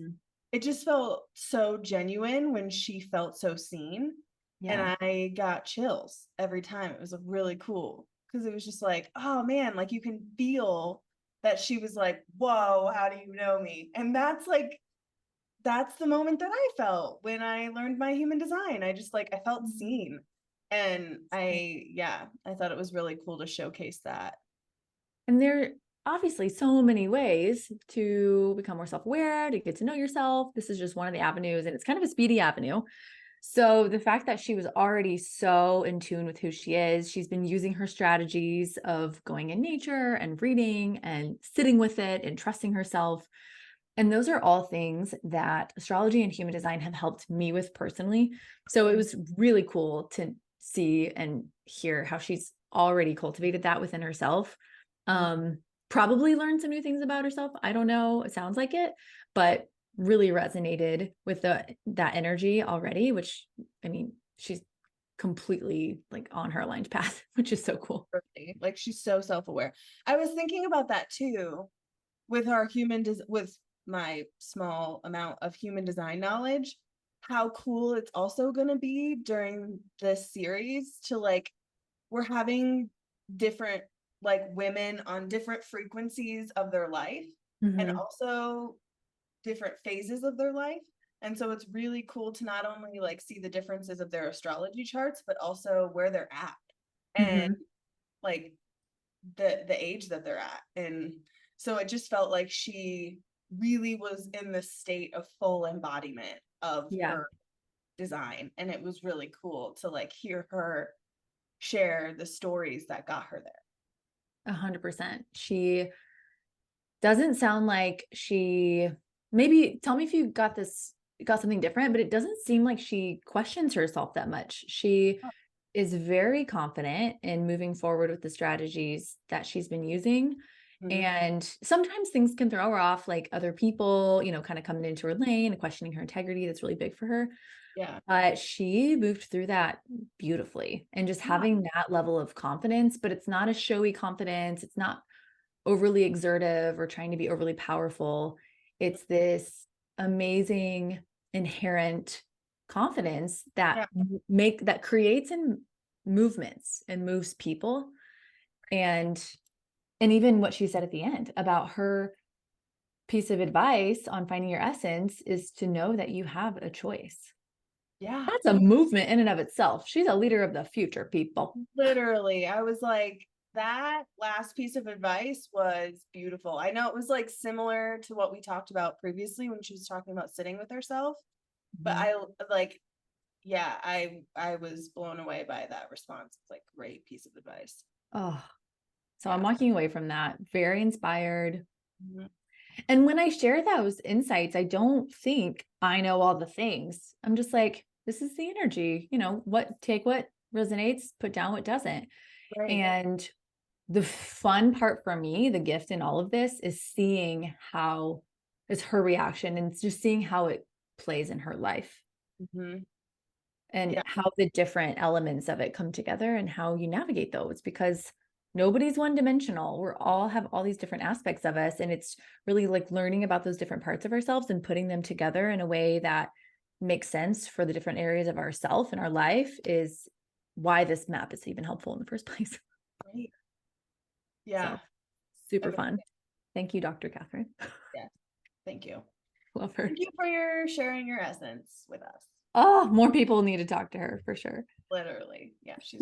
it just felt so genuine when she felt so seen. Yeah. And I got chills every time. It was really cool because it was just oh man, you can feel that she was whoa, how do you know me? And that's the moment that I felt when I learned my human design. I just I felt seen. And I thought it was really cool to showcase that. And there are obviously so many ways to become more self-aware, to get to know yourself. This is just one of the avenues, and it's kind of a speedy avenue. So the fact that she was already so in tune with who she is, she's been using her strategies of going in nature and reading and sitting with it and trusting herself. And those are all things that astrology and human design have helped me with personally. So it was really cool to see and hear how she's already cultivated that within herself. Probably learned some new things about herself. I don't know. It sounds like it, but really resonated with that energy already, which, I mean, she's completely like on her aligned path, which is so cool. Like she's so self-aware. I was thinking about that too with our with my small amount of human design knowledge, how cool it's also going to be during this series to like, we're having different like women on different frequencies of their life and also different phases of their life. And so it's really cool to not only like see the differences of their astrology charts, but also where they're at and like the age that they're at. And so it just felt like she really was in the state of full embodiment of her design. And it was really cool to like hear her share the stories that got her there. 100%. She doesn't sound like maybe tell me if you got something different, but it doesn't seem like she questions herself that much. She is very confident in moving forward with the strategies that she's been using. And sometimes things can throw her off, like other people, kind of coming into her lane and questioning her integrity. That's really big for her. Yeah. But she moved through that beautifully and just having that level of confidence, but it's not a showy confidence. It's not overly exertive or trying to be overly powerful. It's this amazing inherent confidence that that creates in movements and moves people. And even what she said at the end about her piece of advice on finding your essence is to know that you have a choice. Yeah. That's a movement in and of itself. She's a leader of the future, people. Literally. I was like, that last piece of advice was beautiful. I know it was like similar to what we talked about previously when she was talking about sitting with herself, but I like, yeah, I was blown away by that response. It's like great piece of advice. Oh, so I'm walking away from that very inspired. And when I share those insights, I don't think I know all the things. I'm just like, this is the energy, take what resonates, put down what doesn't. Right. And the fun part for me, the gift in all of this is seeing how is her reaction and just seeing how it plays in her life. And how the different elements of it come together and how you navigate those, because nobody's one dimensional. We all have all these different aspects of us. And it's really like learning about those different parts of ourselves and putting them together in a way that makes sense for the different areas of ourself and our life is why this map is even helpful in the first place. Right. Yeah. So, super fun. Thank you, Dr. Kathryn. Yeah. Thank you. Love her. Thank you for sharing your essence with us. Oh, more people need to talk to her for sure. Literally. Yeah, she's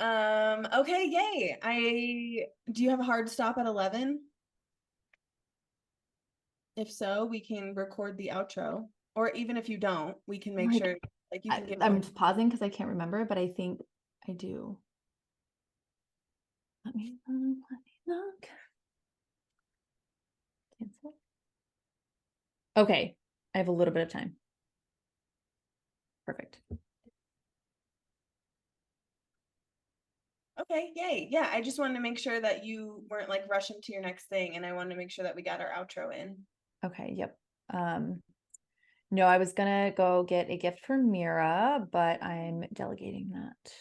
okay, yay. Do you have a hard stop at 11? If so, we can record the outro. Or even if you don't, we can make sure like you can give I'm pausing because I can't remember, but I think I do. Let me look. Cancel. Okay, I have a little bit of time. Perfect. Okay, yay. Yeah, I just wanted to make sure that you weren't like rushing to your next thing, and I wanted to make sure that we got our outro in. Okay, yep. No, I was gonna go get a gift for Mira, but I'm delegating that.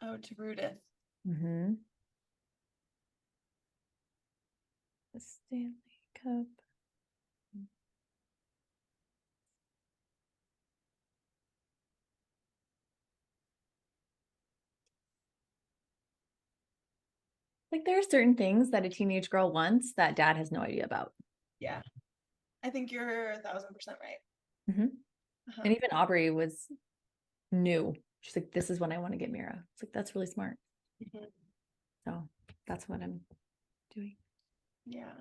Oh, to Rudith. The Stanley Cup. Like there are certain things that a teenage girl wants that dad has no idea about. Yeah. I think you're 1,000% right. And even Aubrey was new. She's like, this is when I want to get Mira. It's like, that's really smart. So that's what I'm doing. Yeah.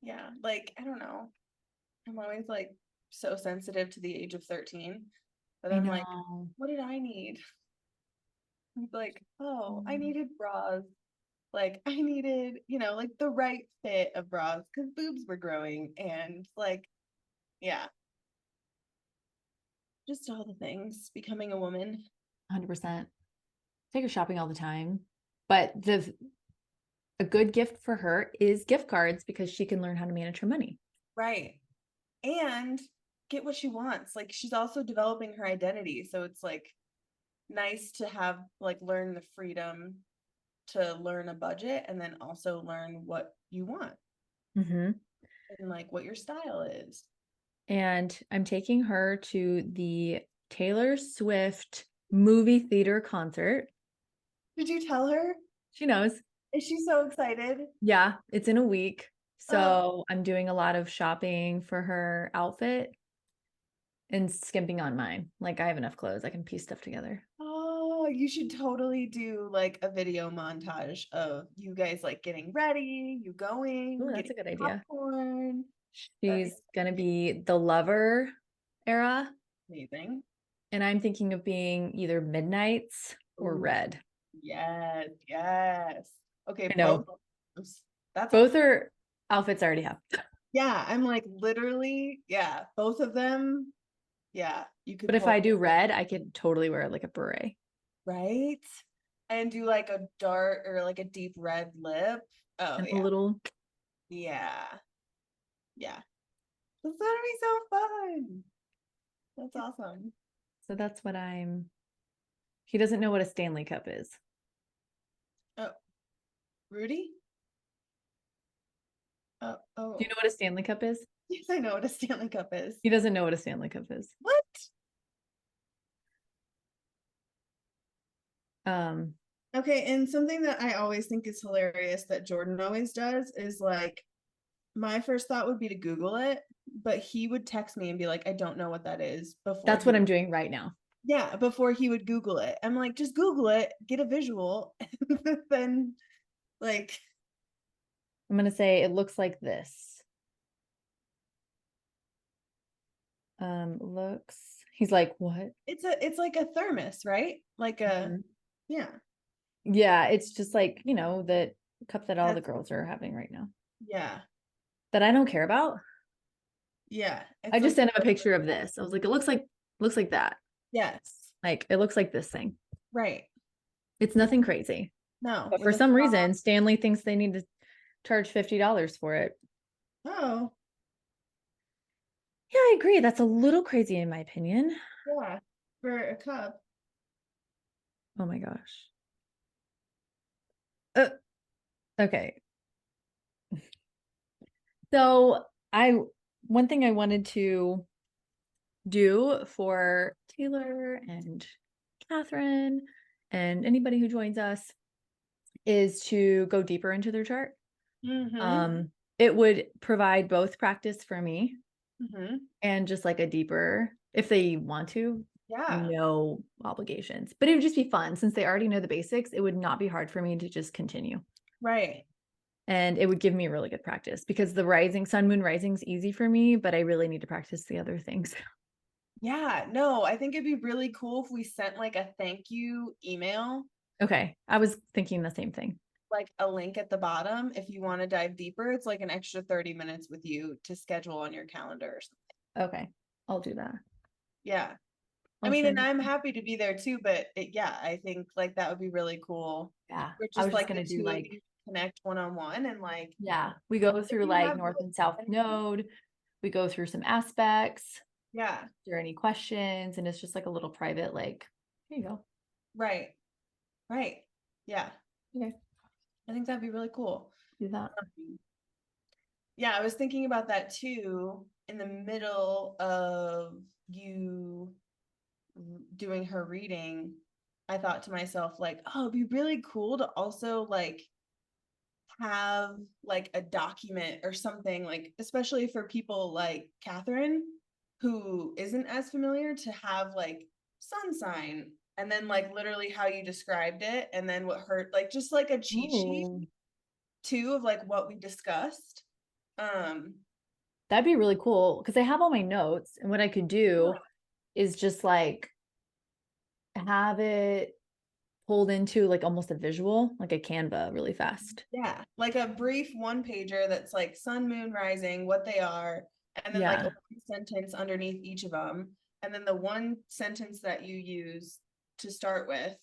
Yeah. Like, I don't know. I'm always like so sensitive to the age of 13. But I'm like, what did I need? I'm like, oh, I needed bras. Like I needed, like the right fit of bras because boobs were growing and like, yeah, just all the things, becoming a woman. 100%. Take her shopping all the time. But a good gift for her is gift cards because she can learn how to manage her money. Right. And get what she wants. Like she's also developing her identity. So it's like nice to have like learn the freedom to learn a budget and then also learn what you want Mm-hmm. and like what your style is. And I'm taking her to the Taylor Swift movie theater concert. Did you tell her? She knows. Is she so excited? Yeah, it's in a week. Oh, So I'm doing a lot of shopping for her outfit and skimping on mine. Like I have enough clothes. I can piece stuff together. oh, you should totally do like a video montage of you guys like getting ready, you going, Oh, that's getting a good idea. popcorn. That'd be She's gonna be the Lover era, amazing. and I'm thinking of being either Midnights or Ooh, Red. yes, yes. Okay, I know. both of those. That's Both are outfits I already have. yeah, I'm like literally, yeah, both of them. Yeah, you could But if I totally, do red, I could totally wear like a beret. right? And do like a dark or like a deep red lip. Oh And a yeah. little, Yeah. Yeah. That's gonna be so fun. That's awesome. so that's what he doesn't know what a Stanley Cup is. Oh, Rudy? Oh, Do you oh. know what a Stanley Cup is? Yes, I know what a Stanley Cup is. He doesn't know what a Stanley Cup is. What? Um, Okay, and something that I always think is hilarious that Jordan always does is like my first thought would be to Google it, but he would text me and be like, I don't know what that is before that's he what would, I'm doing right now. yeah, before he would Google it. I'm like, just Google it, get a visual, and then like I'm gonna say it looks like this. Looks. He's like, what? it's like a thermos, right? Like a Mhm. yeah. Yeah, it's just like, the cup that all the That's girls are having right now yeah. that I don't care about. Yeah. I It's just like sent him a picture of this. I was like, it looks like that. yes. Like it looks like this thing. Right. It's nothing crazy. No, But with for a some straw. reason, Stanley thinks they need to charge $50 for it. Oh, Yeah, I agree. That's a little crazy in my opinion. yeah. For a cup. Oh my gosh. Uh, okay. So one thing I wanted to do for Taylor and Kathryn and anybody who joins us is to go deeper into their chart. Mm-hmm. It would provide both practice for me Mm-hmm. and just like a deeper, if they want to, Yeah. no obligations. But it would just be fun since they already know the basics. It would not be hard for me to just continue. Right. And it would give me really good practice because the rising sun, moon rising is easy for me, but I really need to practice the other things. Yeah. No, I think it'd be really cool if we sent like a thank you email, Okay. I was thinking the same thing. like a link at the bottom. If you want to dive deeper, it's like an extra 30 minutes with you to schedule on your calendar or something. Okay. I'll do that. Yeah. I I'll mean, and send I'm it. happy to be there too, but yeah, I think like that would be really cool. Yeah. We're I just was just like going the to do two of like, you connect one-on-one and like yeah, we go if through you like have North and like South node. We go through some aspects. yeah, If there are any questions, and it's just like a little private, like, here you go. right. Right. Yeah. Okay. I think that'd be really cool. Do that. Yeah, I was thinking about that too in the middle of you doing her reading. I thought to myself, like, oh, it'd be really cool to also like have like a document or something, like, especially for people like Kathryn, who isn't as familiar, to have like sun sign and then like literally how you described it and then what hurt, like just like a cheat sheet Oh, too of like what we discussed. that'd be really cool because I have all my notes, and what I could do is just like have it pulled into like almost a visual, like a Canva really fast. Yeah, like a brief one pager that's like sun, moon, rising, what they are, and then like a Yeah. one sentence underneath each of them. And then the one sentence that you use to start with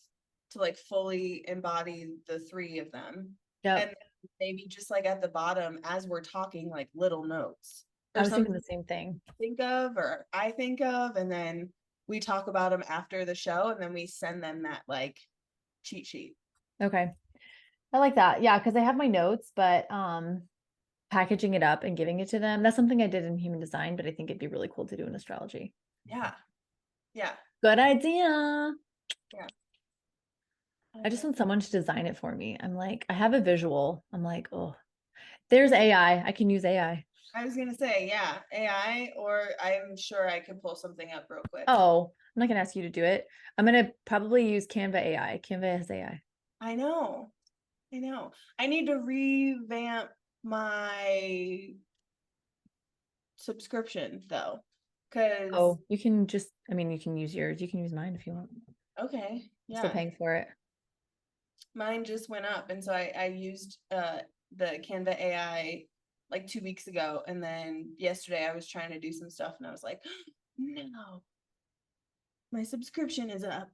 to like fully embody the three of them. And Yep. then maybe just like at the bottom as we're talking, like little notes I or was thinking something the same thing. think of or I think of, and then we talk about them after the show, and then we send them that like cheat sheet. Okay. I like that. Yeah, because I have my notes, but packaging it up and giving it to them, that's something I did in human design, but I think it'd be really cool to do in astrology. Yeah. Yeah. Good idea. Yeah. I just want someone to design it for me. I'm like, I have a visual. I'm like, oh, there's AI. I can use AI. I was gonna say, yeah, AI, or I'm sure I could pull something up real quick. Oh, I'm not gonna ask you to do it. I'm gonna probably use Canva AI. Canva has AI. I know. I know. I need to revamp my subscription though. Cause Oh, you can just, I mean, you can use yours. You can use mine if you want. okay, I'm still yeah. paying for it. Mine just went up, and so I used the Canva AI like 2 weeks ago, and then yesterday I was trying to do some stuff and I was like, no, my subscription is up.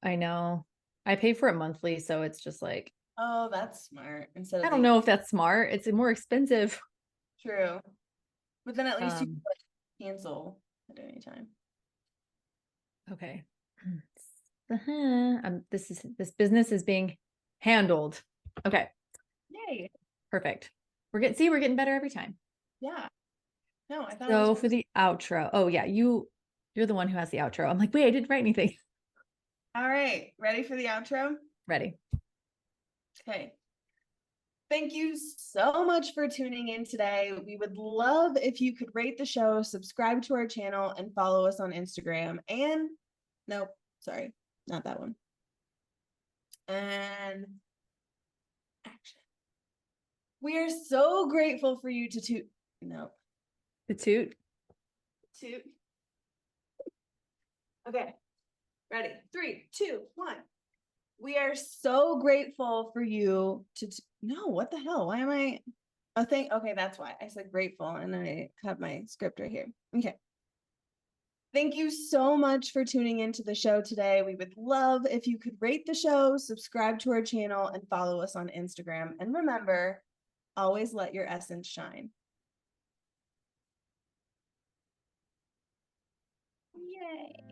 I know. I pay for it monthly, so it's just like, Oh, that's smart. Instead I of don't the know if that's smart. It's more expensive. true. But then at least you can Um, like cancel at any time. okay. This business is being handled. Okay, Yay. perfect. We're getting better every time. Yeah. No, I thought it So was for the outro, oh yeah, you're the one who has the outro. I'm like, wait, I didn't write anything. all right. Ready for the outro? Ready. Okay. Thank you so much for tuning in today. We would love if you could rate the show, subscribe to our channel, and follow us on Instagram. And nope, sorry, not that one. And action. We are so grateful for you to toot. No, The toot. toot. Okay, ready? 3, 2, 1. We are so grateful for you to no, what the hell? Why am I a thing? Okay, that's why I said grateful and I have my script right here. Okay. Thank you so much for tuning into the show today. We would love if you could rate the show, subscribe to our channel, and follow us on Instagram. And remember, always let your essence shine. Yay.